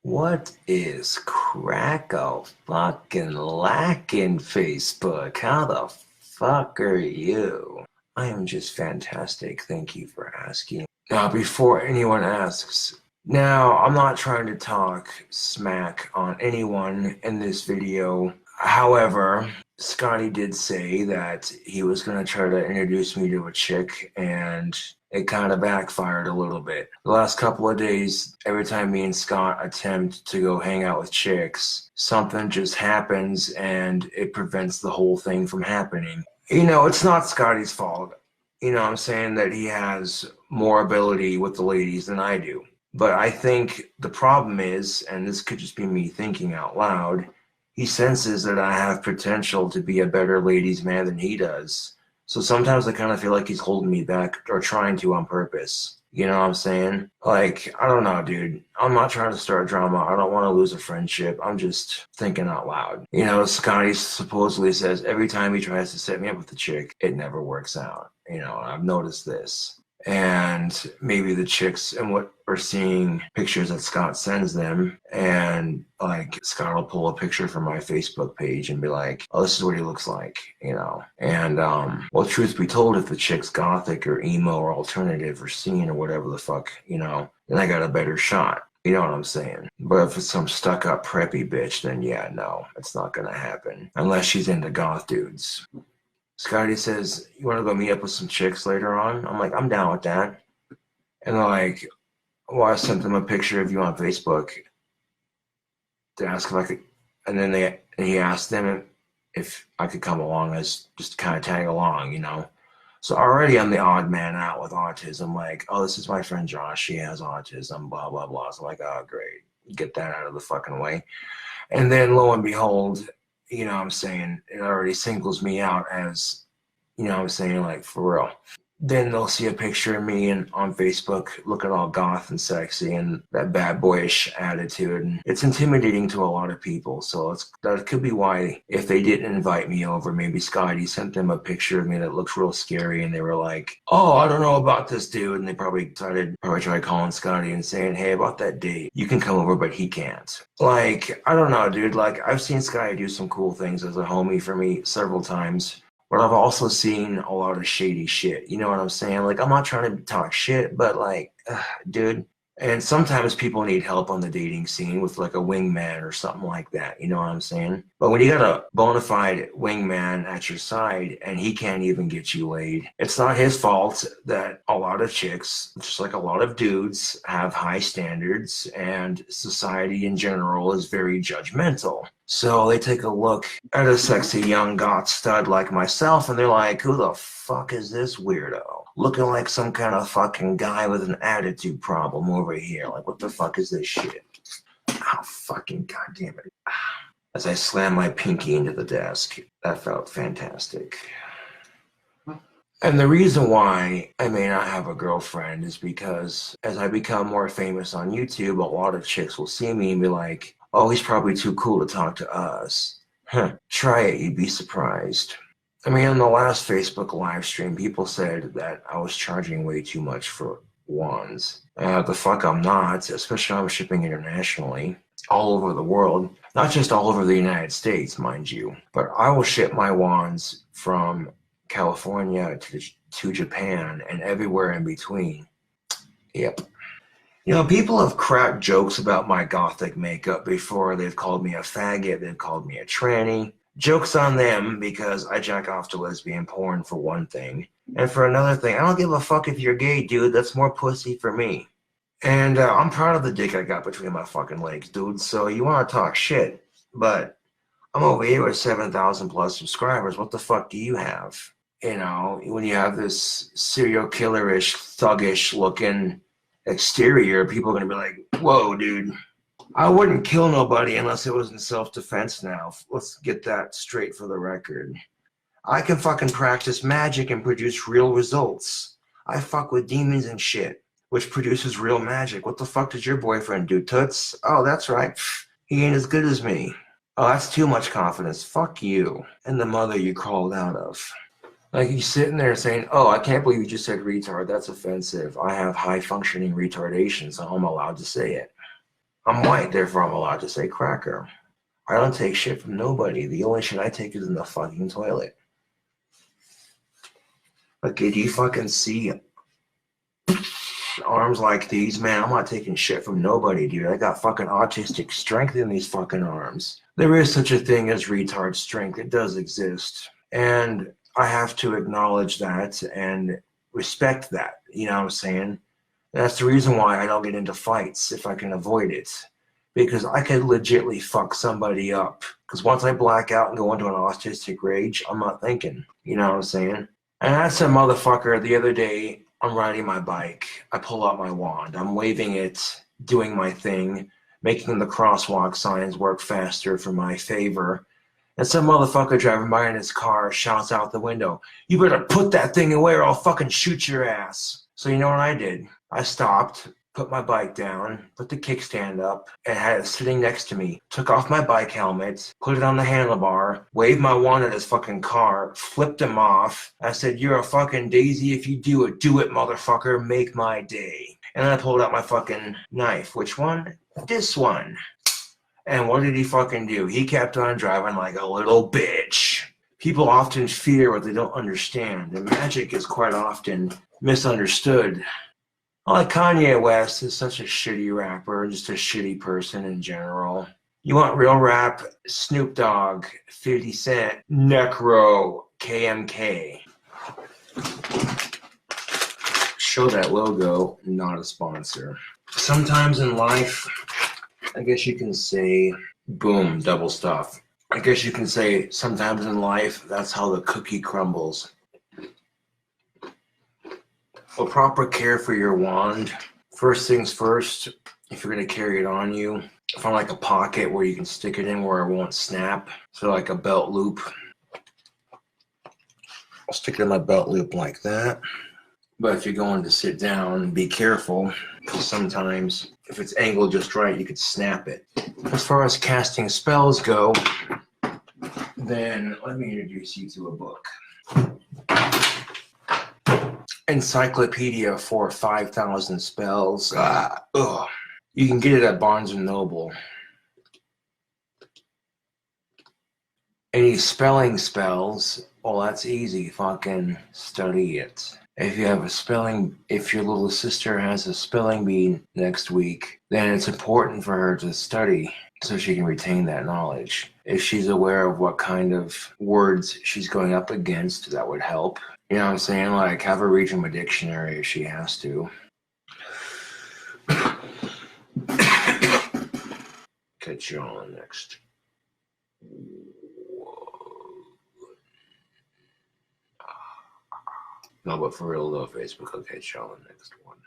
What is fucking lacking, Facebook? How the fuck are you? I am just fantastic. Thank you for asking. Now, before anyone asks, now I'm not trying to talk smack on anyone in this video. However, Scotty did say that he was going to try to introduce me to a chick, and it kind of backfired a little bit. The last couple of days, every time me and Scott attempt to go hang out with chicks, something just happens and it prevents the whole thing from happening. You know, it's not Scotty's fault. You know, I'm saying that he has more ability with the ladies than I do. But I think the problem is, and this could just be me thinking out loud, he senses that I have potential to be a better ladies' man than he does. So sometimes I kind of feel like he's holding me back or trying to on purpose. You know what I'm saying? Like, I don't know, dude. I'm not trying to start drama. I don't want to lose a friendship. I'm just thinking out loud. You know, Scotty supposedly says every time he tries to set me up with a chick, it never works out. You know, I've noticed this. And maybe the chicks and what are seeing pictures that Scott sends them, and like Scott will pull a picture from my Facebook page and be like, oh, this is what he looks like, you know. And well, truth be told, if the chick's gothic or emo or alternative or scene or whatever the fuck, you know, then I got a better shot. You know what I'm saying? But if it's some stuck-up preppy bitch, then yeah, no, it's not gonna happen unless she's into goth dudes. Scotty says, you want to go meet up with some chicks later on? I'm like, I'm down with that. And they're like, well, I sent them a picture of you on Facebook to ask if I could. And then he asked them if I could come along as just kind of tag along, you know. So already I'm the odd man out with autism. Like, oh, this is my friend Josh. She has autism, blah, blah, blah. So I'm like, oh, great. Get that out of the fucking way. And then lo and behold, you know what I'm saying, it already singles me out as, you know what I'm saying, like, for real. Then they'll see a picture of me on Facebook looking all goth and sexy and that bad boyish attitude. And it's intimidating to a lot of people. So that could be why, if they didn't invite me over, maybe Scotty sent them a picture of me that looks real scary. And they were like, oh, I don't know about this dude. And they probably tried calling Scotty and saying, hey, about that date, you can come over, but he can't. Like, I don't know, dude. Like, I've seen Scotty do some cool things as a homie for me several times. But I've also seen a lot of shady shit. You know what I'm saying? Like, I'm not trying to talk shit, but like, dude. And sometimes people need help on the dating scene with like a wingman or something like that. You know what I'm saying? But when you got a bona fide wingman at your side and he can't even get you laid, it's not his fault that a lot of chicks, just like a lot of dudes, have high standards, and society in general is very judgmental. So they take a look at a sexy young goth stud like myself and they're like, who the fuck is this weirdo? Looking like some kind of fucking guy with an attitude problem over here. Like, what the fuck is this shit? Oh, fucking goddamn it. As I slam my pinky into the desk, that felt fantastic. And the reason why I may not have a girlfriend is because as I become more famous on YouTube, a lot of chicks will see me and be like, oh, he's probably too cool to talk to us. Huh, try it, you'd be surprised. I mean, on the last Facebook live stream, people said that I was charging way too much for wands. The fuck I'm not, especially I'm shipping internationally, all over the world. Not just all over the United States, mind you, but I will ship my wands from California to Japan and everywhere in between. Yep. You know, people have cracked jokes about my gothic makeup before. They've called me a faggot, they've called me a tranny. Joke's on them, because I jack off to lesbian porn for one thing. And for another thing, I don't give a fuck if you're gay, dude. That's more pussy for me. And I'm proud of the dick I got between my fucking legs, dude. So you want to talk shit, but I'm over here with 7,000 plus subscribers. What the fuck do you have? You know, when you have this serial killer-ish, thuggish looking exterior, people are going to be like, whoa, dude. I wouldn't kill nobody unless it was in self-defense now. Let's get that straight for the record. I can fucking practice magic and produce real results. I fuck with demons and shit, which produces real magic. What the fuck does your boyfriend do, toots? Oh, that's right. He ain't as good as me. Oh, that's too much confidence. Fuck you and the mother you crawled out of. Like, he's sitting there saying, oh, I can't believe you just said retard. That's offensive. I have high-functioning retardation, so I'm allowed to say it. I'm white, therefore I'm allowed to say cracker. I don't take shit from nobody. The only shit I take is in the fucking toilet. Okay, do you fucking see arms like these? Man, I'm not taking shit from nobody, dude. I got fucking autistic strength in these fucking arms. There is such a thing as retard strength. It does exist. And I have to acknowledge that and respect that. You know what I'm saying? That's the reason why I don't get into fights if I can avoid it. Because I could legitly fuck somebody up. Because once I black out and go into an autistic rage, I'm not thinking. You know what I'm saying? And that's a motherfucker the other day. I'm riding my bike. I pull out my wand. I'm waving it, doing my thing, making the crosswalk signs work faster for my favor. And some motherfucker driving by in his car shouts out the window, "You better put that thing away or I'll fucking shoot your ass." So you know what I did? I stopped, put my bike down, put the kickstand up, and had it sitting next to me. Took off my bike helmet, put it on the handlebar, waved my wand at his fucking car, flipped him off. I said, "You're a fucking daisy if you do it. Do it, motherfucker. Make my day." And I pulled out my fucking knife. Which one? This one. And what did he fucking do? He kept on driving like a little bitch. People often fear what they don't understand, and magic is quite often misunderstood. Like Kanye West is such a shitty rapper and just a shitty person in general. You want real rap? Snoop Dogg, 50 Cent, Necro, KMK. Show that logo, not a sponsor. Sometimes in life, I guess you can say, boom, double stuff. I guess you can say sometimes in life, that's how the cookie crumbles. Well, proper care for your wand. First things first, if you're going to carry it on you, find like a pocket where you can stick it in where it won't snap. So like a belt loop. I'll stick it in my belt loop like that. But if you're going to sit down, be careful, because sometimes if it's angled just right, you could snap it. As far as casting spells go, then let me introduce you to a book. Encyclopedia for 5,000 spells. You can get it at Barnes & Noble. Any spelling spells, well, that's easy. Fucking study it. If you have a spelling, if your little sister has a spelling bee next week, then it's important for her to study so she can retain that knowledge. If she's aware of what kind of words she's going up against, that would help. You know what I'm saying? Like, have her read from a dictionary if she has to. Catch you on the next. No, but for real though, Facebook, I'll catch you on the next one.